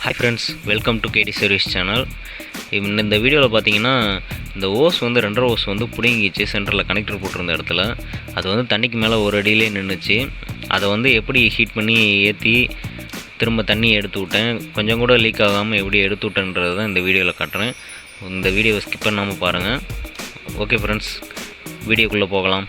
Hi friends, welcome to KD Service channel. இந்த வீடியோவில் பார்த்தீங்கன்னா இந்த ஓஸ் வந்து 2.5 ஓஸ் வந்து பிடுங்கிச்சு சென்டரில் கனெக்டர் போட்டிருந்த இடத்துல. அது வந்து தண்ணிக்கு மேலே ஒரு அடியிலே நின்றுச்சு. அதை வந்து எப்படி ஹீட் பண்ணி ஏற்றி திரும்ப தண்ணி எடுத்து விட்டேன், கொஞ்சம் கூட லீக் ஆகாமல் எப்படி எடுத்து விட்டேன்றது தான் இந்த வீடியோவில் காட்டுறேன். இந்த வீடியோவை ஸ்கிப் பண்ணாமல் பாருங்கள். ஓகே ஃப்ரெண்ட்ஸ், வீடியோக்குள்ளே போகலாம்.